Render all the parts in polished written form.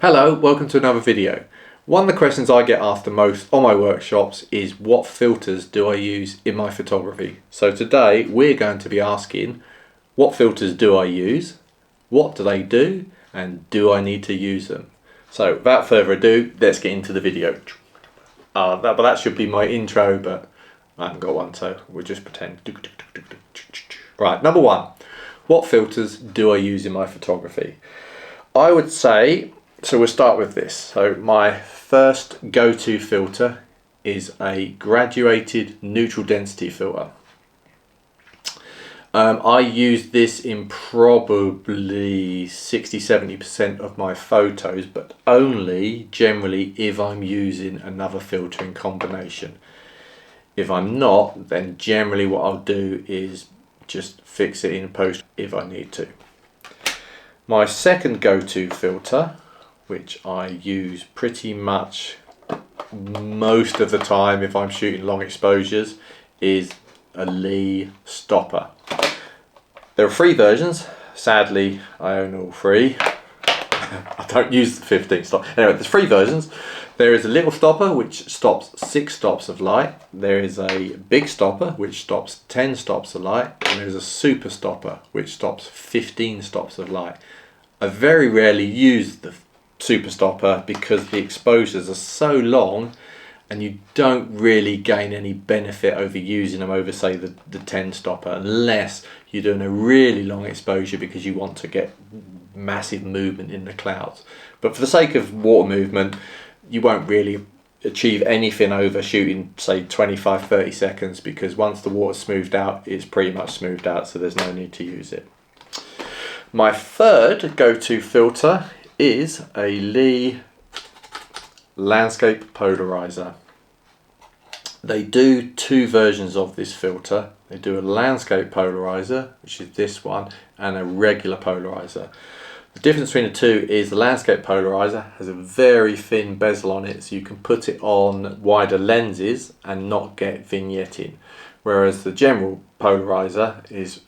Hello, welcome to another video. One of the questions I get asked the most on my workshops is what filters do I use in my photography? So today we're going to be asking what filters do I use, what do they do, and do I need to use them? So without further ado, let's get into the video. That should be my intro, but I haven't got one, so we'll just pretend. Right, number one, what filters do I use in my photography? I would say, so we'll start with this. So my first go-to filter is a graduated neutral density filter. I use this in probably 60-70% of my photos, but only generally if I'm using another filter in combination. If I'm not, then generally what I'll do is just fix it in post if I need to. My second go-to filter, which I use pretty much most of the time if I'm shooting long exposures, is a Lee stopper. There are three versions. Sadly, I own all three. I don't use the 15 stop. Anyway, there's three versions. There is a little stopper which stops 6 stops of light. There is a big stopper which stops 10 stops of light, and there's a super stopper which stops 15 stops of light. I very rarely use the super stopper because the exposures are so long and you don't really gain any benefit over using them over, say, the 10 stopper, unless you're doing a really long exposure because you want to get massive movement in the clouds. But for the sake of water movement, you won't really achieve anything over shooting, say, 25-30 seconds, because once the water's smoothed out, it's pretty much smoothed out, so there's no need to use it. My third go-to filter is a Lee landscape polarizer. They do two versions of this filter. They do a landscape polarizer, which is this one, and a regular polarizer. The difference between the two is the landscape polarizer has a very thin bezel on it, so you can put it on wider lenses and not get vignetting. Whereas the general polarizer is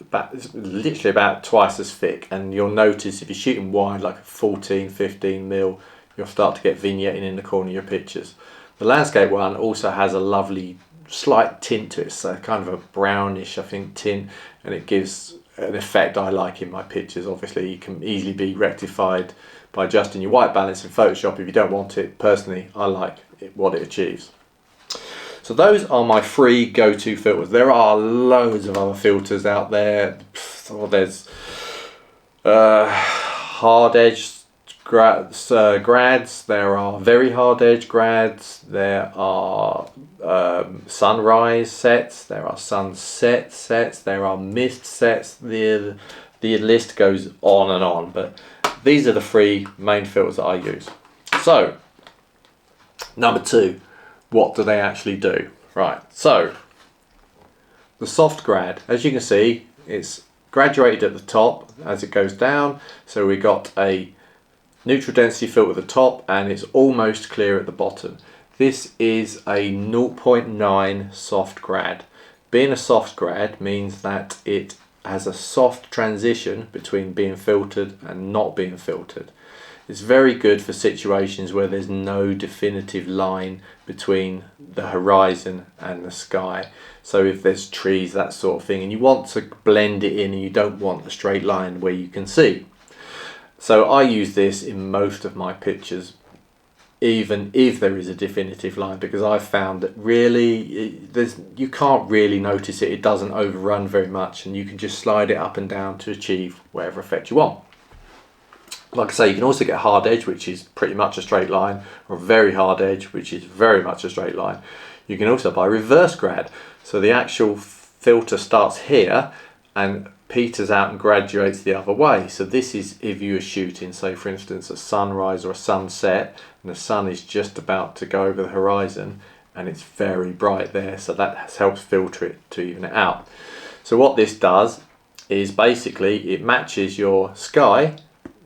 literally about twice as thick, and you'll notice if you're shooting wide, like a 14-15mm, you'll start to get vignetting in the corner of your pictures. The landscape one also has a lovely slight tint to it, so kind of a brownish, I think, tint, and it gives an effect I like in my pictures. Obviously, it can easily be rectified by adjusting your white balance in Photoshop if you don't want it. Personally, I like what it achieves. So those are my three go-to filters. There are loads of other filters out there. There's hard edge grads, there are very hard edge grads, there are sunrise sets, there are sunset sets, there are mist sets. The list goes on and on, but these are the three main filters that I use. So number two, what do they actually do? Right, so the soft grad, as you can see, it's graduated at the top as it goes down. So we got a neutral density filter at the top and it's almost clear at the bottom. This is a 0.9 soft grad. Being a soft grad means that it has a soft transition between being filtered and not being filtered. It's very good for situations where there's no definitive line between the horizon and the sky. So if there's trees, that sort of thing, and you want to blend it in and you don't want a straight line where you can see. So I use this in most of my pictures, even if there is a definitive line, because I've found that really you can't really notice it. It doesn't overrun very much, and you can just slide it up and down to achieve whatever effect you want. Like I say, you can also get hard edge, which is pretty much a straight line, or very hard edge, which is very much a straight line. You can also buy reverse grad. So the actual filter starts here and peters out and graduates the other way. So this is if you are shooting, say for instance, a sunrise or a sunset, and the sun is just about to go over the horizon and it's very bright there, so that helps filter it to even it out. So what this does is basically it matches your sky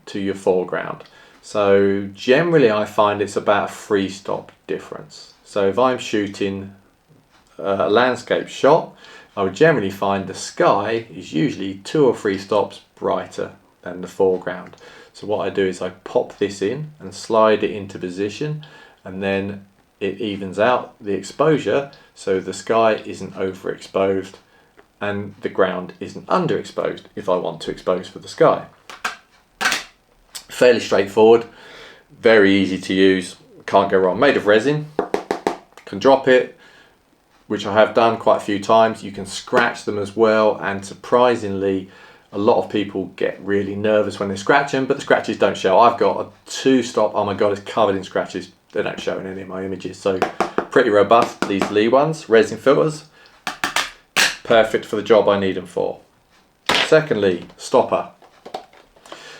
to your foreground. So generally I find it's about a 3-stop difference. So if I'm shooting a landscape shot, I would generally find the sky is usually 2 or 3 stops brighter than the foreground. So what I do is I pop this in and slide it into position, and then it evens out the exposure so the sky isn't overexposed and the ground isn't underexposed if I want to expose for the sky. Fairly straightforward, very easy to use, can't go wrong. Made of resin, can drop it, which I have done quite a few times. You can scratch them as well, and surprisingly a lot of people get really nervous when they scratch them, but the scratches don't show. I've got a 2-stop, oh my god, it's covered in scratches. They don't show in any of my images, so pretty robust. These Lee ones, resin filters, perfect for the job I need them for. Secondly, stopper.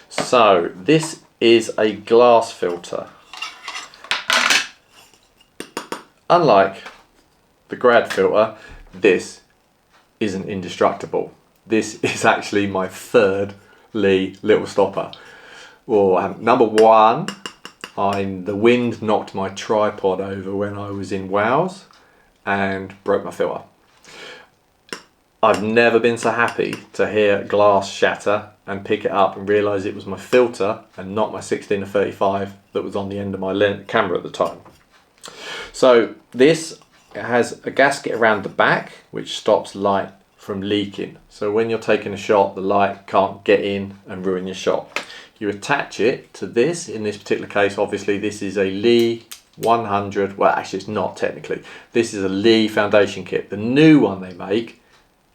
So this is a glass filter. Unlike the grad filter, this isn't indestructible. This is actually my third Lee little stopper. Well, number one, the wind knocked my tripod over when I was in Wales and broke my filter. I've never been so happy to hear glass shatter and pick it up and realise it was my filter and not my 16-35 that was on the end of my camera at the time. So this has a gasket around the back which stops light from leaking. So when you're taking a shot, the light can't get in and ruin your shot. You attach it to this. In this particular case, obviously this is a Lee 100, well actually it's not technically, this is a Lee foundation kit. The new one they make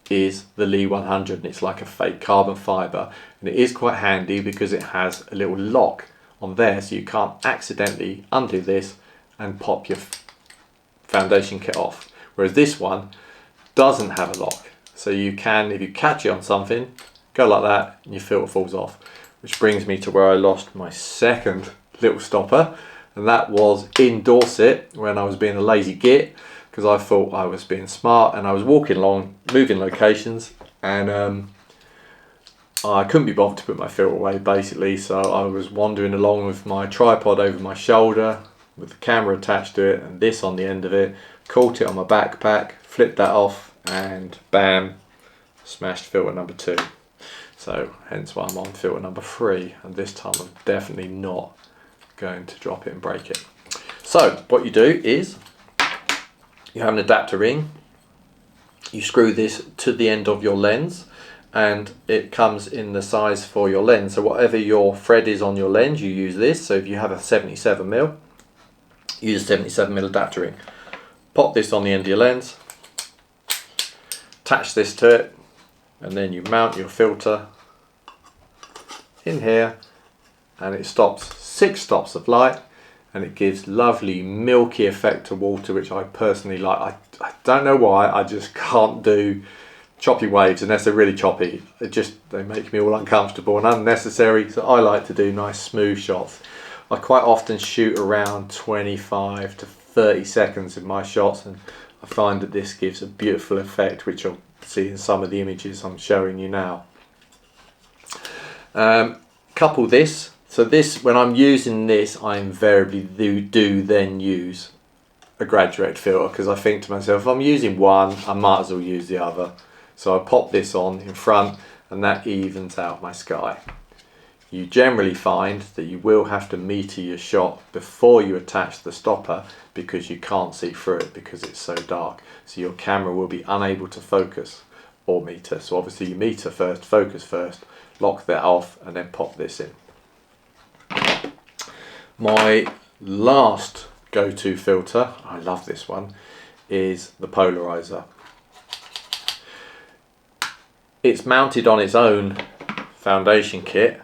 is the Lee 100, and it's like a fake carbon fibre, and it is quite handy because it has a little lock on there so you can't accidentally undo this and pop your foundation kit off, whereas this one doesn't have a lock, so you can, if you catch it on something, go like that and your filter falls off. Which brings me to where I lost my second little stopper, and that was in Dorset when I was being a lazy git because I thought I was being smart, and I was walking along moving locations, and I couldn't be bothered to put my filter away basically, so I was wandering along with my tripod over my shoulder with the camera attached to it and this on the end of it, caught it on my backpack, flipped that off, and bam, smashed filter number 2. So hence why I'm on filter number 3, and this time I'm definitely not going to drop it and break it. So what you do is you have an adapter ring, you screw this to the end of your lens, and it comes in the size for your lens. So whatever your thread is on your lens, you use this. So if you have a 77mm, use a 77mm adapter ring. Pop this on the end of your lens, attach this to it, and then you mount your filter in here, and it stops 6 stops of light, and it gives lovely milky effect to water, which I personally like. I don't know why, I just can't do choppy waves unless they're really choppy. They make me all uncomfortable and unnecessary, so I like to do nice smooth shots. I quite often shoot around 25 to 30 seconds in my shots, and I find that this gives a beautiful effect, which you'll see in some of the images I'm showing you now. Couple this, so this, when I'm using this, I invariably do then use a graduate filter, because I think to myself, if I'm using one, I might as well use the other. So I pop this on in front, and that evens out my sky. You generally find that you will have to meter your shot before you attach the stopper, because you can't see through it because it's so dark. So your camera will be unable to focus or meter. So obviously you meter first, focus first, lock that off, and then pop this in. My last go-to filter, I love this one, is the polarizer. It's mounted on its own foundation kit.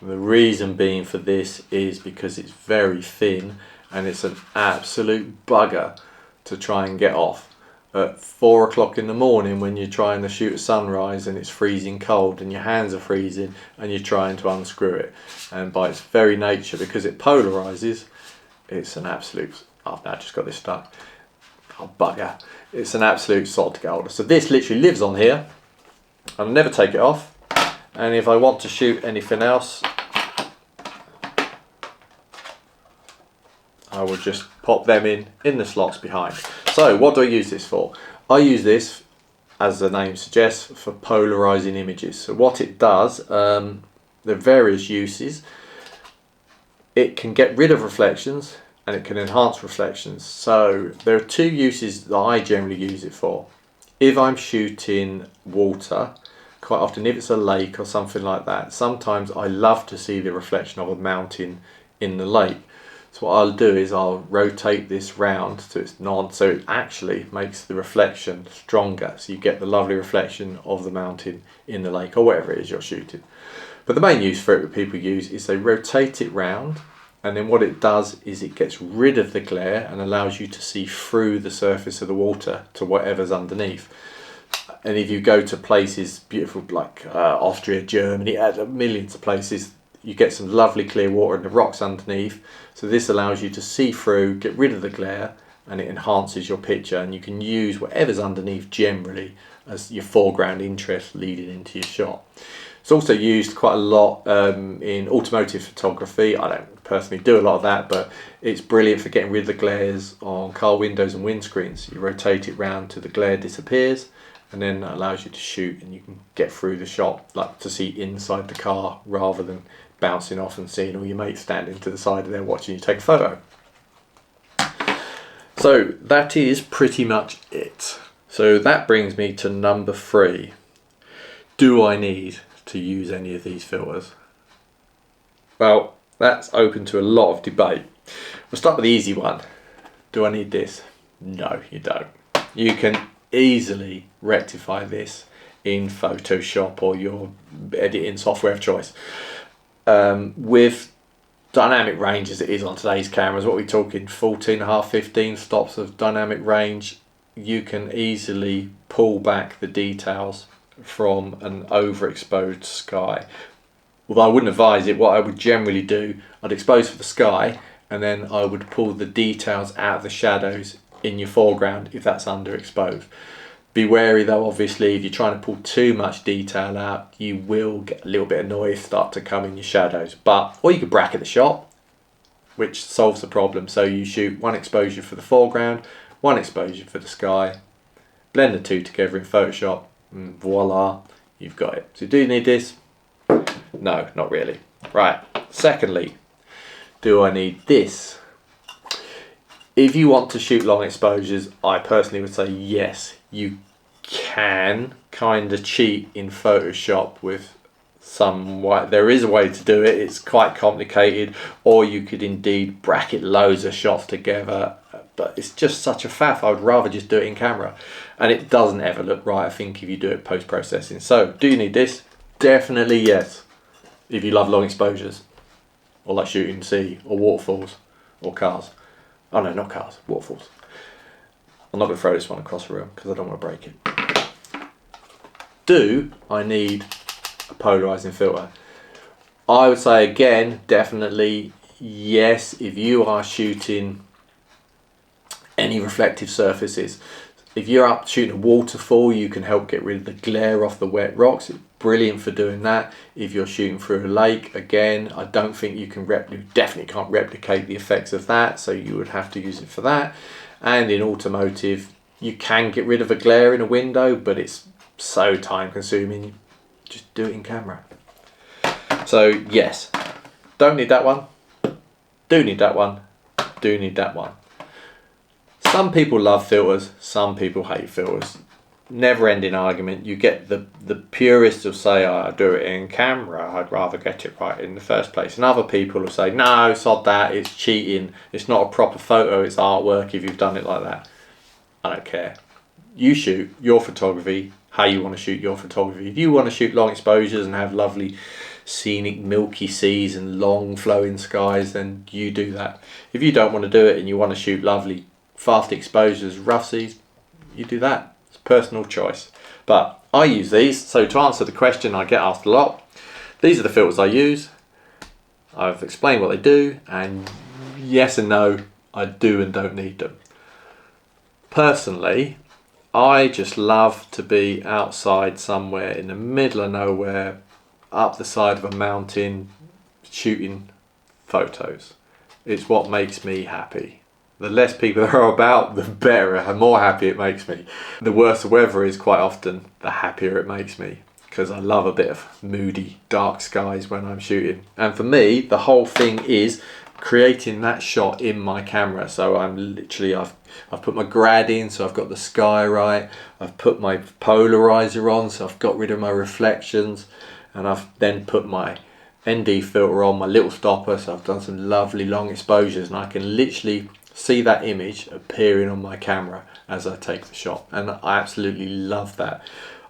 The reason being for this is because it's very thin, and it's an absolute bugger to try and get off at 4 o'clock in the morning when you're trying to shoot a sunrise and it's freezing cold and your hands are freezing and you're trying to unscrew it. And by its very nature, because it polarizes, it's an absolute, I've now just got this stuck, oh bugger, it's an absolute sod to get hold of. So this literally lives on here, I'll never take it off, and if I want to shoot anything else, I will just pop them in the slots behind. So what do I use this for? I use this, as the name suggests, for polarizing images. So what it does, There are various uses. It can get rid of reflections and it can enhance reflections. So there are two uses that I generally use it for. If I'm shooting water, quite often if it's a lake or something like that, sometimes I love to see the reflection of a mountain in the lake. So what I'll do is I'll rotate this round to its nod, so it actually makes the reflection stronger. So you get the lovely reflection of the mountain in the lake or whatever it is you're shooting. But the main use for it that people use is they rotate it round, and then what it does is it gets rid of the glare and allows you to see through the surface of the water to whatever's underneath. And if you go to places beautiful like Austria, Germany, millions of places, you get some lovely clear water and the rocks underneath. So this allows you to see through, get rid of the glare, and it enhances your picture, and you can use whatever's underneath generally as your foreground interest leading into your shot. It's also used quite a lot in automotive photography. I don't personally do a lot of that, but it's brilliant for getting rid of the glares on car windows and windscreens. You rotate it round till the glare disappears, and then that allows you to shoot and you can get through the shot, like to see inside the car rather than bouncing off and seeing all your mates standing to the side of there watching you take a photo. So that is pretty much it. So that brings me to number 3. Do I need to use any of these filters? Well, that's open to a lot of debate. We'll start with the easy one. Do I need this? No, you don't. You can easily rectify this in Photoshop or your editing software of choice. With dynamic range as it is on today's cameras, what we're talking 14.5, 15 stops of dynamic range, you can easily pull back the details from an overexposed sky. Although I wouldn't advise it, what I would generally do, I'd expose for the sky and then I would pull the details out of the shadows in your foreground if that's underexposed. Be wary though, obviously, if you're trying to pull too much detail out, you will get a little bit of noise start to come in your shadows. Or you could bracket the shot, which solves the problem. So you shoot one exposure for the foreground, one exposure for the sky, blend the two together in Photoshop, and voila, you've got it. So do you need this? No, not really. Right, secondly, do I need this? If you want to shoot long exposures, I personally would say yes, you can kind of cheat in Photoshop with some way. There is a way to do it, it's quite complicated, or you could indeed bracket loads of shots together, but it's just such a faff. I would rather just do it in camera, and it doesn't ever look right, I think, if you do it post-processing. So do you need this? Definitely yes, if you love long exposures, or like shooting sea or waterfalls or cars. Oh no, not cars, waterfalls. I'm not going to throw this one across the room because I don't want to break it. Do I need a polarizing filter? I would say again, definitely yes, if you are shooting any reflective surfaces. If you're up shooting a waterfall, you can help get rid of the glare off the wet rocks. It's brilliant for doing that. If you're shooting through a lake, again, I don't think you can definitely can't replicate the effects of that, so you would have to use it for that. And in automotive, you can get rid of a glare in a window, but it's so time consuming. Just do it in camera. So yes, don't need that one, do need that one, do need that one. Some people love filters, some people hate filters. Never ending argument. You get the purists will say, oh, I do it in camera, I'd rather get it right in the first place. And other people will say, no, sod that, it's cheating, it's not a proper photo, it's artwork if you've done it like that. I don't care. You shoot your photography how you want to shoot your photography. If you want to shoot long exposures and have lovely scenic milky seas and long flowing skies, then you do that. If you don't want to do it and you want to shoot lovely fast exposures, rough seas, you do that. It's personal choice. But I use these, so to answer the question I get asked a lot, these are the filters I use. I've explained what they do, and yes and no, I do and don't need them. Personally, I just love to be outside somewhere in the middle of nowhere, up the side of a mountain, shooting photos. It's what makes me happy. The less people there are about, the better, the more happy it makes me. The worse the weather is, quite often, the happier it makes me. because I love a bit of moody, dark skies when I'm shooting. And for me, the whole thing is creating that shot in my camera. So I've put my grad in, so I've got the sky right. I've put my polarizer on, so I've got rid of my reflections, and I've then put my ND filter on, my little stopper, so I've done some lovely long exposures, and I can literally see that image appearing on my camera as I take the shot, and I absolutely love that.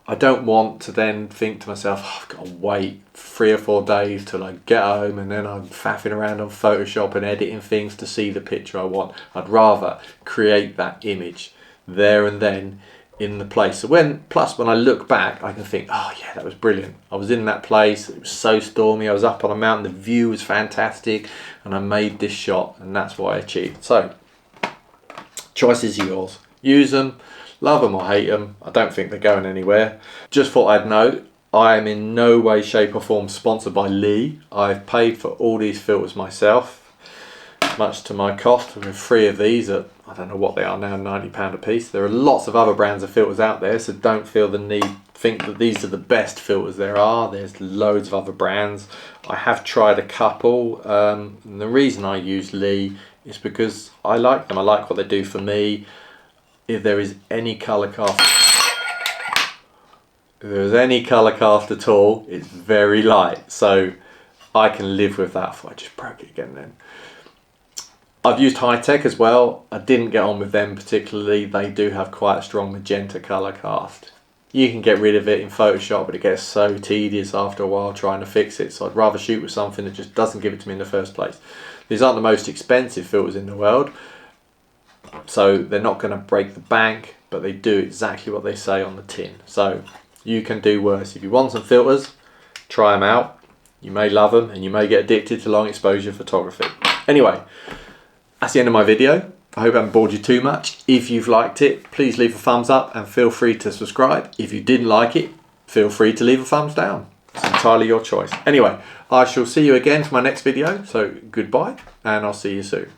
I don't want to then think to myself, oh, I've got to wait 3 or 4 days till I get home and then I'm faffing around on Photoshop and editing things to see the picture I want. I'd rather create that image there and then in the place. So plus when I look back, I can think, oh yeah, that was brilliant. I was in that place, it was so stormy, I was up on a mountain, the view was fantastic, and I made this shot, and that's what I achieved. So, choices are yours. Use them. Love them or hate them, I don't think they're going anywhere. Just thought I'd note, I am in no way, shape or form sponsored by Lee. I've paid for all these filters myself, much to my cost, with 3 of these at, I don't know what they are now, £90 a piece. There are lots of other brands of filters out there, so don't feel the need, think that these are the best filters there are. There's loads of other brands. I have tried a couple, and the reason I use Lee is because I like them. I like what they do for me. If there is any colour cast, at all, it's very light, so I can live with that. I just broke it again then. I've used Hi-Tech as well. I didn't get on with them particularly. They do have quite a strong magenta colour cast. You can get rid of it in Photoshop, but it gets so tedious after a while trying to fix it, so I'd rather shoot with something that just doesn't give it to me in the first place. These aren't the most expensive filters in the world, so they're not going to break the bank, but they do exactly what they say on the tin. So you can do worse. If you want some filters, try them out. You may love them and you may get addicted to long exposure photography. Anyway, that's the end of my video. I hope I haven't bored you too much. If you've liked it, please leave a thumbs up and feel free to subscribe. If you didn't like it, feel free to leave a thumbs down. It's entirely your choice. Anyway, I shall see you again for my next video. So goodbye, and I'll see you soon.